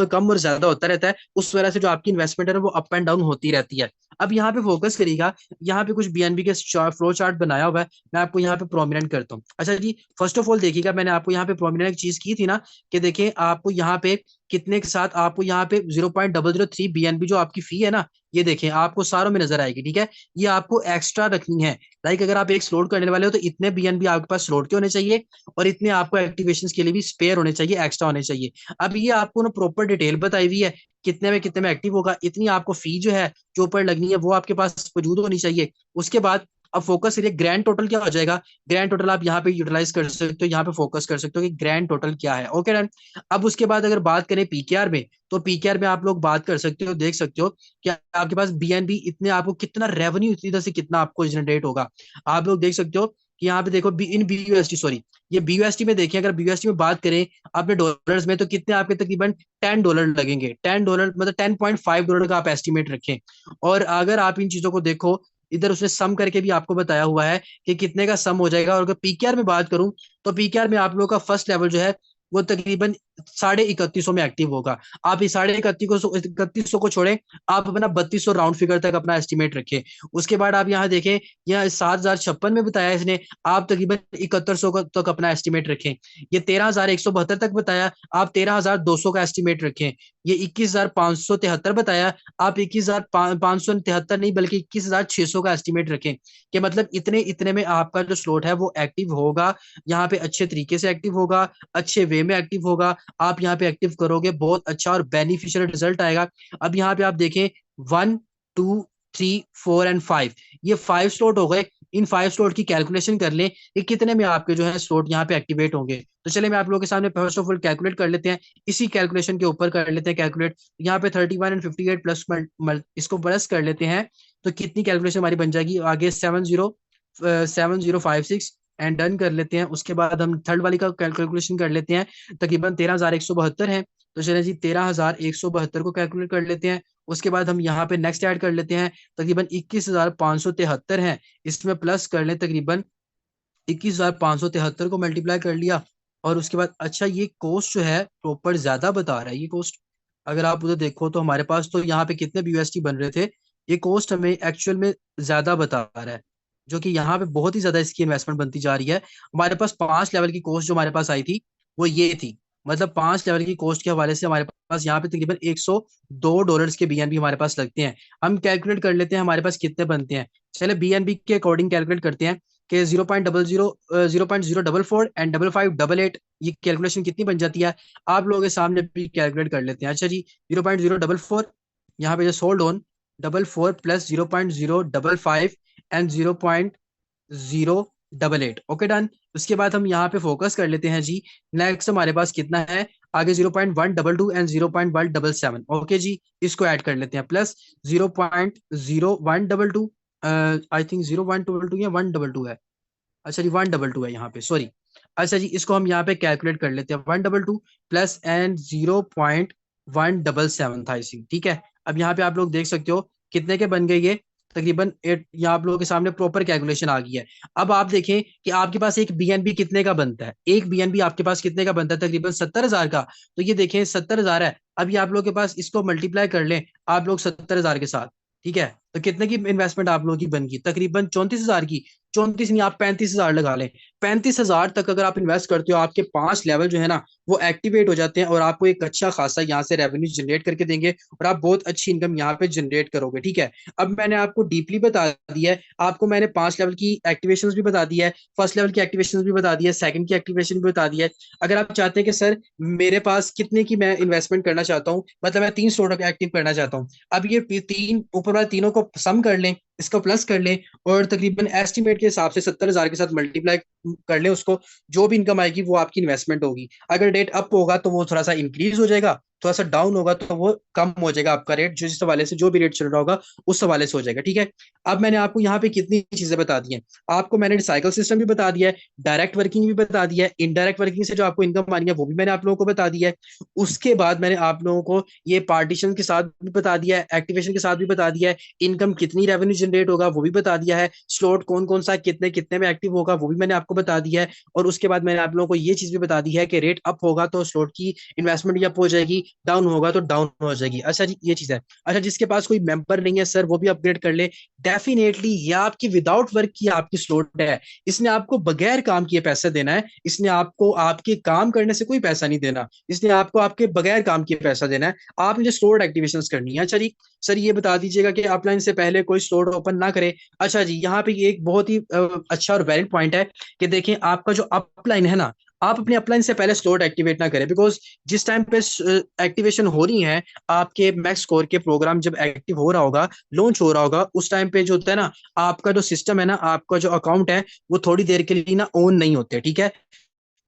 कम और ज्यादा होता रहता है, उस वजह से जो आपकी इन्वेस्टमेंट है वो अप एंड डाउन होती रहती है। अब यहाँ पे फोकस करिएगा, यहाँ पे कुछ बीएनबी के फ्लो चार्ट बनाया हुआ है, मैं आपको यहाँ पे प्रोमिनेंट करता हूँ। अच्छा जी, फर्स्ट ऑफ ऑल देखिएगा, मैंने आपको यहाँ पे प्रोमिनेंट एक चीज की थी ना, कि देखिए आपको यहाँ पे कितने के साथ आपको यहाँ पे 0.003 बीएनबी जो आपकी फी है ना, ये देखें आपको सारों में नजर आएगी, ठीक है। ये आपको एक्स्ट्रा रखनी है। लाइक अगर आप एक स्लॉट करने वाले हो तो इतने बीएनबी आपके पास स्लॉट के होने चाहिए, और इतने आपको एक्टिवेशन के लिए भी स्पेयर होने चाहिए, एक्स्ट्रा होने चाहिए। अब ये आपको ना प्रॉपर डिटेल बताई हुई है, कितने में एक्टिव होगा, इतनी आपको फी जो है जो ऊपर लगनी है वो आपके पास मौजूद होनी चाहिए। उसके बाद अब फोकस करिए, ग्रैंड टोटल क्या हो जाएगा। ग्रैंड टोटल आप यहाँ पे यूटिलाइज कर सकते हो, यहाँ पे फोकस कर सकते हो कि ग्रैंड टोटल क्या है, ओके डन। अब उसके बाद अगर बात करें पीकेआर में, तो पीकेआर में आप लोग बात कर सकते हो, देख सकते हो कि आपके पास बीएनबी इतने, आपको कितना रेवेन्यू इधर से कितना आपको जनरेट होगा। आप लोग देख सकते हो कि यहाँ पे देखो इन बीयूएसटी, सॉरी ये बीयूएसटी में देखें, अगर बीयूएसटी में बात करें अपने डॉलर्स में, तो कितने आपके तकरीबन $10 लगेंगे। $10 मतलब $10.5 का आप एस्टिमेट रखें। और अगर आप इन चीजों को देखो, इधर उसने सम करके भी आपको बताया हुआ है कि कितने का सम हो जाएगा। और अगर पीकेआर में बात करूं, तो पीकेआर में आप लोगों का फर्स्ट लेवल जो है वो तकरीबन 31,100 में एक्टिव होगा। आप इस 31,100 को छोड़ें, आप अपना 3200 राउंड फिगर तक अपना एस्टिमेट रखें। उसके बाद आप यहाँ देखें, यहाँ 7,056 में बताया इसने, आप तकरीबन 7100 तक अपना एस्टिमेट रखें। ये 13,172 तक बताया, आप 13,200 का एस्टिमेट रखें। ये 21,573 बताया, आप 21,573 नहीं बल्कि 21,600 का एस्टिमेट रखें। कि मतलब इतने इतने में आपका जो स्लॉट है वो एक्टिव होगा, यहाँ पे अच्छे तरीके से एक्टिव होगा, अच्छे वे में एक्टिव होगा। आप यहाँ पे एक्टिव करोगे, बहुत अच्छा और बेनिफिशियल रिजल्ट आएगा। अब यहाँ पे आप देखें, 1, 2, 3, 4 एंड 5, ये 5 स्लॉट हो गए। इन 5 स्लॉट की कैलकुलेशन कर लें कि कितने में आपके जो है स्लॉट यहाँ पे एक्टिवेट होंगे। तो चले मैं आप लोगों के सामने फर्स्ट ऑफ ऑल कैलकुलेट कर लेते हैं, इसी कैलकुलेशन के ऊपर कर लेते हैं कैलकुलेट। यहाँ पे 31 एंड 58 प्लस इसको प्लस कर लेते हैं, तो कितनी कैलकुलेशन हमारी बन जाएगी आगे, 70 7056 एंड डन कर लेते हैं। उसके बाद हम थर्ड वाली का कैलकुलेशन कर लेते हैं, तकरीबन 13,172 है। तो चलिए जी 13,172 को कैलकुलेट कर लेते हैं। उसके बाद हम यहाँ पे नेक्स्ट ऐड कर लेते हैं, तकरीबन 21,573 है, इसमें प्लस कर लें तकरीबन 21,573 को मल्टीप्लाई कर लिया। और उसके बाद अच्छा ये कॉस्ट जो है प्रॉपर ज्यादा बता रहा है ये कॉस्ट। अगर आप उधर देखो तो हमारे पास तो यहाँ पे कितने BUSD बन रहे थे, ये कॉस्ट हमें एक्चुअल में ज्यादा बता रहा है, जो कि यहाँ पे बहुत ही ज्यादा इसकी इन्वेस्टमेंट बनती जा रही है। हमारे पास 5 लेवल की कॉस्ट जो हमारे पास आई थी वो ये थी, मतलब 5 लेवल की कॉस्ट के हवाले से हमारे पास यहाँ पे तकरीबन $102 के BNB हमारे पास लगते हैं। हम कैलकुलेट कर लेते हैं हमारे पास कितने बनते हैं। चले BNB के अकॉर्डिंग कैलकुलेट करते हैं कि 0.00, 0.044 एंड 5588, ये कैलकुलेशन कितनी बन जाती है, आप लोगों के सामने भी कैलकुलेट कर लेते हैं। अच्छा जी, 0.044, यहाँ पे जो sold on 44 plus 0.055 and 0.088, okay done. उसके बाद हम यहाँ पे फोकस कर लेते हैं जी। नेक्स्ट हमारे पास कितना है आगे, 0.122 एंड 0.177, ओके जी, इसको ऐड कर लेते हैं, प्लस 0.0122, आई थिंक 0.122 या 122 है। अच्छा जी 122 है यहाँ पे, सॉरी। अच्छा जी, इसको हम यहाँ पे कैलकुलेट कर लेते हैं, 122 प्लस एंड 0.177 था इसी, ठीक है। अब यहाँ पे आप लोग देख सकते हो कितने के बन गए ये, तकरीबन 8, यहाँ आप लोगों के सामने प्रॉपर कैलकुलेशन आ गई है। अब आप देखें कि आपके पास एक BNB कितने का बनता है, एक BNB आपके पास कितने का बनता है, तकरीबन 70,000 का। तो ये देखें 70,000 है, अभी आप लोगों के पास इसको मल्टीप्लाई कर लें आप लोग 70,000 के साथ, ठीक है। तो कितने की इन्वेस्टमेंट आप लोगों की बन गई, तकरीबन 34,000 की। 34 नहीं, आप 35,000 लगा लें। 35,000 तक अगर आप इन्वेस्ट करते हो, आपके 5 लेवल जो है ना वो एक्टिवेट हो जाते हैं और आपको एक अच्छा खासा यहाँ से रेवेन्यू जनरेट करके देंगे और आप बहुत अच्छी इनकम यहाँ पे जनरेट करोगे, ठीक है। अब मैंने आपको डीपली बता दिया है, आपको मैंने 5 लेवल की एक्टिवेशन भी बता दिया है, फर्स्ट लेवल की एक्टिवेशन भी बता दिया है, सेकंड की एक्टिवेशन भी बता दिया है। अगर आप चाहते हैं कि सर मेरे पास कितने की मैं इन्वेस्टमेंट करना चाहता हूँ, मतलब मैं 3 स्लॉट एक्टिव करना चाहता हूँ, अब ये तीन ऊपर वाले तीनों को सम कर लें, इसको प्लस कर लें, और तकरीबन एस्टिमेट के हिसाब से 70,000 के साथ मल्टीप्लाई कर लें उसको, जो भी इनकम आएगी वो आपकी इन्वेस्टमेंट होगी। अगर रेट अप होगा तो वो थोड़ा सा इंक्रीज हो जाएगा, थोड़ा सा डाउन होगा तो वो कम हो जाएगा आपका रेट, जो जिस हवाले से जो भी रेट चल रहा होगा उस हवाले से हो जाएगा, ठीक है। अब मैंने आपको यहाँ पे कितनी चीजें बता दी हैं, आपको मैंने साइकिल सिस्टम भी बता दिया है, डायरेक्ट वर्किंग भी बता दिया है, इनडायरेक्ट वर्किंग से जो आपको इनकम आनी है वो भी मैंने आप लोगों को बता दिया है। उसके बाद मैंने आप लोगों को ये पार्टीशन के साथ भी बता दिया है, एक्टिवेशन के साथ भी बता दिया है, इनकम कितनी रेवेन्यू जनरेट होगा वो भी बता दिया है, स्लॉट कौन कौन सा कितने कितने में एक्टिव होगा वो भी मैंने आपको बता दिया है। और उसके बाद मैंने आप लोगों को ये चीज भी बता दी है कि रेट अप होगा तो स्लॉट की इन्वेस्टमेंट भी अप हो जाएगी, डाउन होगा तो डाउन हो जाएगी। अच्छा जी ये चीज है। अच्छा, जिसके पास कोई मेंबर नहीं है सर वो भी अपग्रेड कर ले, डेफिनेटली ये आपकी विदाउट वर्क की आपकी स्लॉट है, इसने आपको बगैर काम किए पैसे देना है, इसने आपको आपके काम करने से कोई पैसा नहीं देना, इसने आपको आपके बगैर काम किए पैसा देना है। आपने जो स्लॉट एक्टिवेशन करनी है। अच्छा जी सर ये बता दीजिएगा कि अपलाइन से पहले कोई स्लॉट ओपन ना करे। अच्छा जी, यहाँ पे एक बहुत ही अच्छा और वैलिड पॉइंट है कि देखें आपका जो अपलाइन है ना, आप अपने अपलाइन से पहले स्लॉट एक्टिवेट ना करें, बिकॉज जिस टाइम पे एक्टिवेशन हो रही है आपके मैक्स स्कोर के प्रोग्राम, जब एक्टिव हो रहा होगा, लॉन्च हो रहा होगा, उस टाइम पे जो होता है ना आपका जो सिस्टम है ना, आपका जो अकाउंट है वो थोड़ी देर के लिए ना ऑन नहीं होते, ठीक है।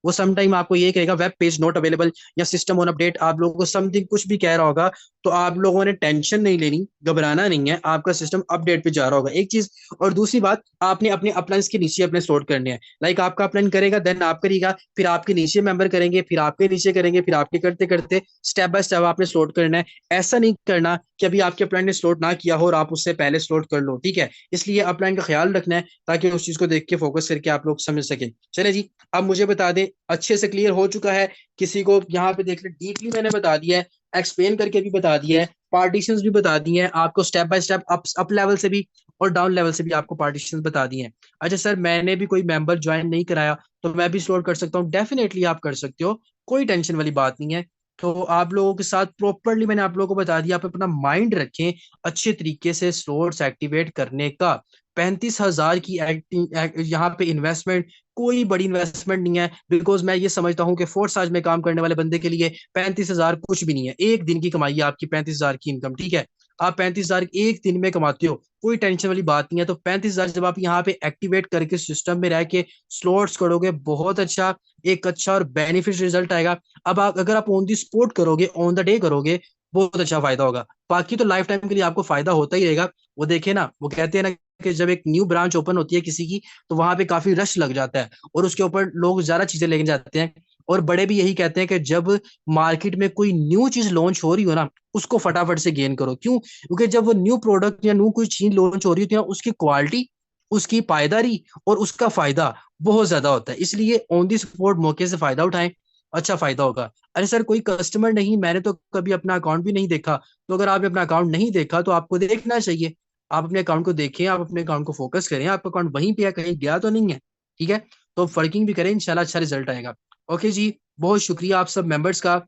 वो समटाइम आपको ये कहेगा वेब पेज नॉट अवेलेबल या सिस्टम ऑन अपडेट, आप लोगों को समथिंग कुछ भी कह रहा होगा, तो आप लोगों ने टेंशन नहीं लेनी, घबराना नहीं है, आपका सिस्टम अपडेट पे जा रहा होगा, एक चीज। और दूसरी बात, आपने अपने अपलाइंस के नीचे अपने स्टोर करने हैं, लाइक आपका अपलाइन करेगा देन आप करेगा, फिर आपके नीचे मेंबर करेंगे, फिर आपके नीचे करेंगे, फिर आपके करते करते स्टेप बाय स्टेप आपने स्लॉट करना है। ऐसा नहीं करना कि अभी आपके अपलाइन ने स्लॉट ना किया हो और आप उससे पहले स्लॉट कर लो, ठीक है। इसलिए अपलाइन का ख्याल रखना है ताकि उस चीज को देख के फोकस करके आप लोग समझ सकें। चले जी, अब मुझे बता दें अच्छे से क्लियर हो चुका है? किसी को यहाँ पे देख ले, डीपली मैंने बता दिया है, एक्सप्लेन करके भी बता दिया है, पार्टीशंस भी बता दिए हैं आपको, step by step up level से भी और डाउन लेवल से भी आपको पार्टीशंस बता दिए हैं। अच्छा सर, मैंने भी कोई मेंबर ज्वाइन नहीं कराया तो मैं भी स्लोट कर सकता हूँ? डेफिनेटली आप कर सकते हो, कोई टेंशन वाली बात नहीं है। तो आप लोगों के साथ प्रॉपरली मैंने आप लोगों को बता दिया, आप अपना माइंड रखें अच्छे तरीके से स्लोट्स एक्टिवेट करने का। 35,000 की यहाँ पे इन्वेस्टमेंट कोई बड़ी इन्वेस्टमेंट नहीं है, बिकॉज मैं ये समझता हूँ कि फोर्स आज में काम करने वाले बंदे के लिए 35,000 कुछ भी नहीं है। एक दिन की कमाई है आपकी 35,000 की इनकम, ठीक है? आप 35,000 एक दिन में कमाते हो, कोई टेंशन वाली बात नहीं है। तो 35,000 जब आप यहाँ पे एक्टिवेट करके सिस्टम में रह के स्लॉट्स करोगे, बहुत अच्छा, एक अच्छा और बेनिफिट रिजल्ट आएगा। अब आप अगर आप ऑन दी स्पॉट करोगे, ऑन द डे करोगे, बहुत अच्छा फायदा होगा। बाकी तो लाइफ टाइम के लिए आपको फायदा होता ही रहेगा। वो देखे ना, वो कहते हैं ना कि जब एक न्यू ब्रांच ओपन होती है किसी की, तो वहां पे काफी रश लग जाता है और उसके ऊपर लोग ज्यादा चीजें लेके जाते हैं। और बड़े भी यही कहते हैं कि जब मार्केट में कोई न्यू चीज लॉन्च हो रही हो ना, उसको फटाफट से गेन करो। क्यों? क्योंकि जब वो न्यू प्रोडक्ट या न्यू कोई चीज लॉन्च हो रही होती है, उसकी क्वालिटी, उसकी पायदारी और उसका फायदा बहुत ज्यादा होता है। इसलिए ऑन दी स्पॉट मौके से फायदा उठाएं, अच्छा फायदा होगा। अरे सर, कोई कस्टमर नहीं, मैंने तो कभी अपना अकाउंट भी नहीं देखा। तो अगर आपने अपना अकाउंट नहीं देखा तो आपको देखना चाहिए। आप अपने अकाउंट को देखें, आप अपने अकाउंट को फोकस करें, आपका अकाउंट वहीं पे है, कहीं गया तो नहीं है, ठीक है? तो वर्किंग भी करें, इंशाल्लाह अच्छा रिजल्ट आएगा। ओके जी, बहुत शुक्रिया आप सब मेंबर्स का।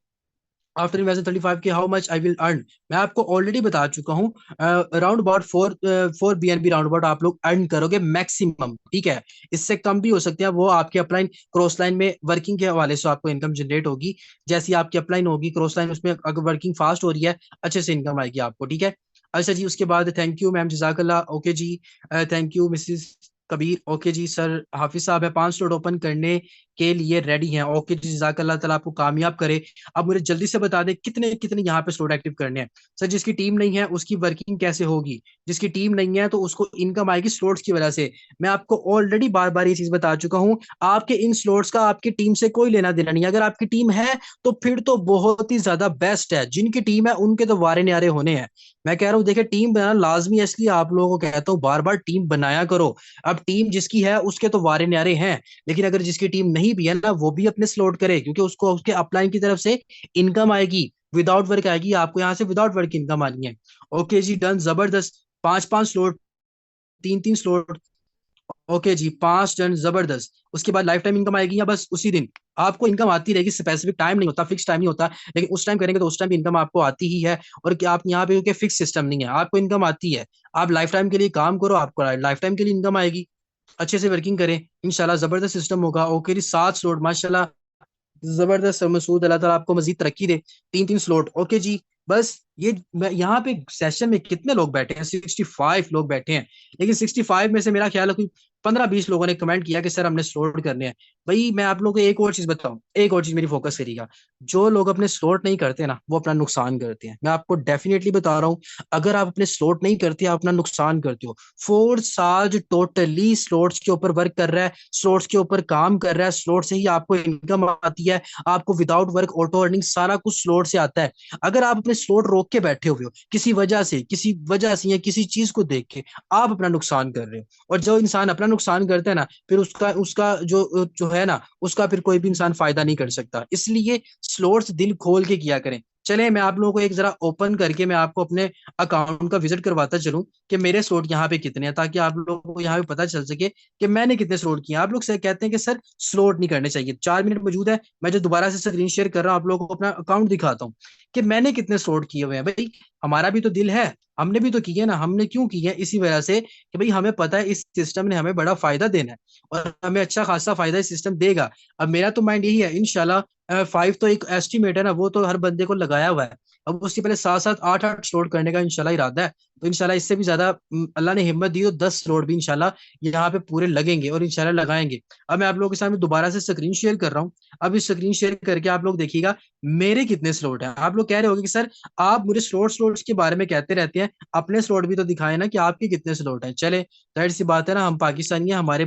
आफ्टर इन्वेस्टिंग 35 के how much I will earn, मैं आपको ऑलरेडी बता चुका हूँ। Around about 4 BNB round about आप लोग अर्न करोगे मैक्सिमम, ठीक है? इससे कम भी हो सकते हैं, वो आपके अपलाइन क्रॉस लाइन में वर्किंग के हवाले से आपको इनकम जनरेट होगी। जैसी आपकी अपलाइन होगी क्रॉस लाइन, उसमें अगर वर्किंग फास्ट हो रही है, अच्छे से इनकम आएगी आपको, ठीक है? अच्छा जी, उसके बाद थैंक यू मैम, जजाकल्ला। ओके जी, thank you Mrs Kabir. Okay जी सर, हाफिज साहब है 5 स्लॉट ओपन करने के लिए रेडी हैं। ओके जी, जजाकल्ला, ताला आपको कामयाब करे। अब मुझे जल्दी से बता दें कितने कितने यहाँ पे स्लॉट एक्टिव करने हैं। सर, जिसकी टीम नहीं है उसकी वर्किंग कैसे होगी? जिसकी टीम नहीं है तो उसको इनकम आएगी स्लॉट्स की वजह से। मैं आपको ऑलरेडी बार बार ये चीज बता चुका हूँ, आपके इन स्लॉट्स का आपकी टीम से कोई लेना देना नहीं है। अगर आपकी टीम है तो फिर तो बहुत ही ज्यादा बेस्ट है। जिनकी टीम है उनके तो वारे न्यारे होने हैं। मैं कह रहा हूँ, देखिए, टीम बनाना लाजमी है, इसलिए आप लोगों को कहता हूँ बार बार टीम बनाया करो। अब टीम जिसकी है उसके तो वारे न्यारे हैं, लेकिन अगर जिसकी टीम नहीं भी है ना, वो भी अपने स्लॉट करे, क्योंकि उसको उसके अपलाइन की तरफ से इनकम आएगी, विदाउट वर्क आएगी। आपको यहाँ से विदाउट वर्क इनकम आनी है। ओके जी, डन, जबरदस्त। 5-5 स्लॉट, 3-3 स्लॉट। ओके जी, 5 टन, जबरदस्त। उसके बाद लाइफ टाइम इनकम आएगी या बस उसी दिन? आपको इनकम आती रहेगी, स्पेसिफिक टाइम नहीं होता, फिक्स टाइम नहीं होता, लेकिन उस टाइम करेंगे तो उस टाइम भी इनकम आपको आती ही है। और क्या आप यहाँ पे, क्योंकि फिक्स सिस्टम नहीं है, आपको इनकम आती है। आप लाइफ टाइम के लिए काम करो, आपको लाइफ टाइम के लिए इनकम आएगी। अच्छे से वर्किंग करें, इंशाल्लाह जबरदस्त सिस्टम होगा। ओके जी, 7 स्लॉट, माशाल्लाह, जबरदस्त मसूद, अल्लाह ताला आपको मजीद तरक्की दे। 3-3 स्लॉट, ओके जी। बस ये यहाँ पे सेशन में कितने लोग बैठे हैं? 65 लोग बैठे हैं, लेकिन 65 में से मेरा ख्याल है कोई 15-20 लोगों ने कमेंट किया कि सर हमने स्लॉट करने हैं। भाई मैं आप लोगों को एक और चीज बताऊं, एक और चीज मेरी फोकस करिएगा। जो लोग अपने स्लॉट नहीं करते ना, वो अपना नुकसान करते हैं। मैं आपको डेफिनेटली बता रहा हूँ, अगर आप अपने स्लॉट नहीं करते, आप अपना नुकसान करते हो। फोर्स आज टोटली स्लॉट्स के ऊपर वर्क कर रहा है, स्लॉट्स के ऊपर काम कर रहा है, स्लॉट से ही आपको इनकम आती है। आपको विदाउट वर्क ऑटो अर्निंग सारा कुछ स्लॉट से आता है। अगर आप अपने स्लॉट रोक के बैठे हुए हो किसी वजह से या किसी चीज को देख के, आप अपना नुकसान कर रहे हो। और जो इंसान अपना नुकसान करता है ना, फिर उसका उसका जो जो है ना, उसका फिर कोई भी इंसान फायदा नहीं कर सकता। इसलिए स्लॉट्स दिल खोल के किया करें। चले, मैं आप लोगों को एक जरा ओपन करके मैं आपको अपने अकाउंट का विजिट करवाता चलूं कि मेरे स्लॉट यहाँ पे कितने हैं, ताकि आप लोगों को यहाँ पे पता चल सके कि मैंने कितने स्लॉट किए। आप लोग से कहते हैं कि सर स्लॉट नहीं करने चाहिए। 4 मिनट मौजूद है, मैं जो दोबारा से स्क्रीन शेयर कर रहा हूँ, आप लोगों को अपना अकाउंट दिखाता हूँ कि मैंने कितने स्लॉट किए हुए हैं। भाई, हमारा भी तो दिल है, हमने भी तो किए ना। हमने क्यों किए? इसी वजह से कि भाई हमें पता है इस सिस्टम ने हमें बड़ा फायदा देना है और हमें अच्छा खासा फायदा इस सिस्टम देगा। अब मेरा तो माइंड यही है, इंशाल्लाह 5 तो एक एस्टिमेट है ना, वो तो हर बंदे को लगाया हुआ है। अब उससे पहले 7-7 8-8 स्लॉट करने का इंशाल्लाह इरादा है। तो इंशाल्लाह इससे भी ज्यादा अल्लाह ने हिम्मत दी तो 10 स्लॉट भी इंशाल्लाह यहाँ पे पूरे लगेंगे और इंशाल्लाह लगाएंगे। अब मैं आप लोगों के सामने दोबारा से स्क्रीन शेयर कर रहा हूँ। अब इस स्क्रीन शेयर करके आप लोग देखिएगा मेरे कितने स्लॉट हैं। आप लोग कह रहे होंगे कि सर आप मुझे स्लॉट्स के बारे में कहते रहते हैं, अपने स्लॉट भी तो दिखाए ना कि आपके कितने स्लॉट हैं। चले, जाहिर सी बात है ना, हम पाकिस्तानी हैं, हमारे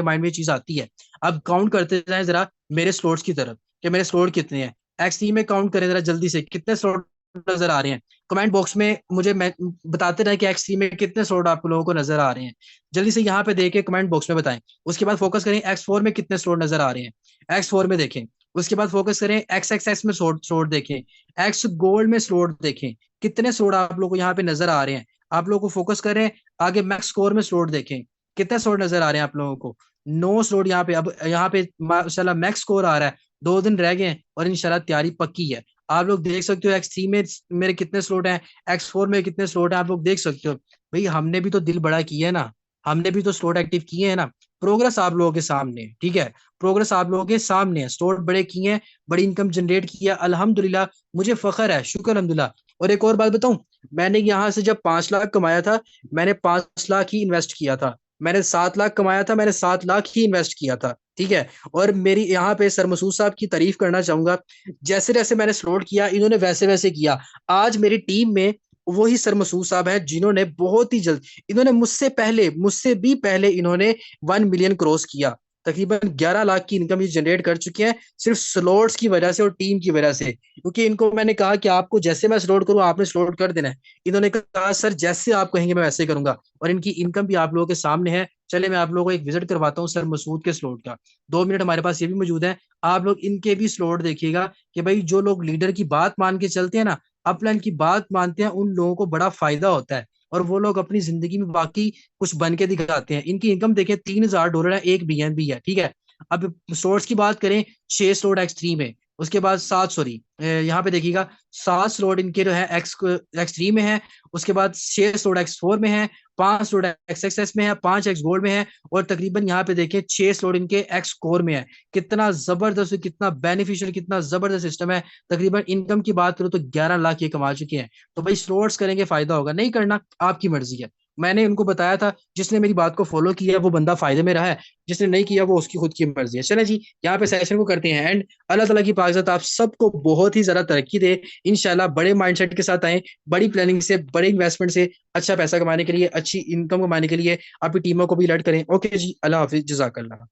माइंड में ये चीज आती है। अब काउंट करते जाए जरा मेरे स्लॉट्स की तरफ कि मेरे स्लॉट कितने हैं। एक्सी में काउंट करें जरा जल्दी से, कितने स्लॉट नजर आ रहे हैं? कमेंट बॉक्स में मुझे बताते रहे कि एक्स थ्री में कितने स्लॉट आप लोगों को नजर आ रहे हैं। जल्दी से यहाँ पे देखे कमेंट बॉक्स में बताएं। उसके बाद फोकस करें एक्स फोर में कितने स्लॉट नजर आ रहे हैं, एक्स फोर में देखें। उसके बाद फोकस करें एक्स एक्स एक्स में स्लॉट स्लॉट देखें, एक्स गोल्ड में स्लॉट देखें, कितने स्लॉट आप लोगों को यहाँ पे नजर आ रहे हैं। आप लोगों को फोकस करें आगे मैक्स स्कोर में स्लॉट देखें, कितने स्लॉट नजर आ रहे हैं आप लोगों को। 9 स्लॉट यहाँ पे, अब यहाँ पे माशाल्लाह मैक्स स्कोर आ रहा है। 2 दिन रह गए हैं और इंशाल्लाह तैयारी पक्की है। आप लोग देख सकते हो एक्स थ्री में मेरे कितने स्लॉट हैं, एक्स फोर में कितने स्लॉट हैं, आप लोग देख सकते हो। भाई हमने भी तो दिल बड़ा किया है ना, हमने भी तो स्लॉट एक्टिव किए हैं ना। प्रोग्रेस आप लोगों के सामने है, ठीक है। प्रोग्रेस आप लोगों के सामने है, स्लॉट बड़े किए हैं, बड़ी इनकम जनरेट किया अल्हम्दुलिल्लाह। मुझे फख्र है, शुक्र अल्हम्दुलिल्लाह। और एक और बात बताऊं, मैंने यहाँ से जब 5 लाख कमाया था, मैंने 5 लाख ही इन्वेस्ट किया था। मैंने 7 लाख कमाया था, मैंने 7 लाख ही इन्वेस्ट किया था, ठीक है। और मेरी यहाँ पे सर मसूद साहब की तारीफ करना चाहूंगा। जैसे जैसे मैंने स्लोट किया इन्होंने वैसे वैसे किया। आज मेरी टीम में वही सर मसूद साहब हैं जिन्होंने बहुत ही जल्द, इन्होंने मुझसे भी पहले इन्होंने 1 मिलियन क्रॉस किया। तकरीबन 11 लाख की इनकम ये जनरेट कर चुके हैं, सिर्फ स्लोट्स की वजह से और टीम की वजह से। क्योंकि इनको मैंने कहा कि आपको जैसे मैं स्लोट करूं आपने स्लोट कर देना है। इन्होंने कहा सर जैसे आप कहेंगे मैं वैसे करूंगा। और इनकी इनकम भी आप लोगों के सामने है। चले मैं आप लोगों को एक विजिट करवाता हूँ सर मसूद के स्लोट का। 2 मिनट हमारे पास ये भी मौजूद है। आप लोग इनके भी स्लोट देखिएगा कि भाई जो लोग लीडर की बात मान के चलते हैं ना, अपलाइन की बात मानते हैं, उन लोगों को बड़ा फायदा होता है। और वो लोग अपनी जिंदगी में बाकी कुछ बन के दिखाते हैं। इनकी इनकम देखें $3000 है, एक बीएनबी है, ठीक है। अब स्लोट्स की बात करें, 6 स्लोट एक्स थ्री में, उसके बाद 7, सॉरी यहाँ पे देखिएगा 7 स्लोट इनके जो है एक्स एक्स थ्री में है। उसके बाद 6 स्लोट एक्स फोर में है, 5 स्लोट एक्स एक्स एस में है, 5 एक्स गोल्ड में है। और तकरीबन यहाँ पे देखें 6 स्लोट इनके एक्स कोर में है। कितना जबरदस्त, कितना बेनिफिशियल, कितना जबरदस्त सिस्टम है। तकरीबन इनकम की बात करो तो 11 लाख ये कमा चुके हैं। तो भाई स्लोट्स करेंगे फायदा होगा, नहीं करना आपकी मर्जी है। मैंने उनको बताया था, जिसने मेरी बात को फॉलो किया वो बंदा फायदे में रहा है, जिसने नहीं किया वो उसकी खुद की मर्जी है। चले जी यहाँ पे सेशन को करते हैं एंड। अल्लाह ताला की पाकज़ात आप सबको बहुत ही ज्यादा तरक्की दे। इंशाल्लाह बड़े माइंडसेट के साथ आए, बड़ी प्लानिंग से, बड़े इन्वेस्टमेंट से, अच्छा पैसा कमाने के लिए, अच्छी इनकम कमाने के लिए अपनी टीमों को भी अलर्ट करें। ओके जी, अल्लाह हाफिज, जजाकल्लाह।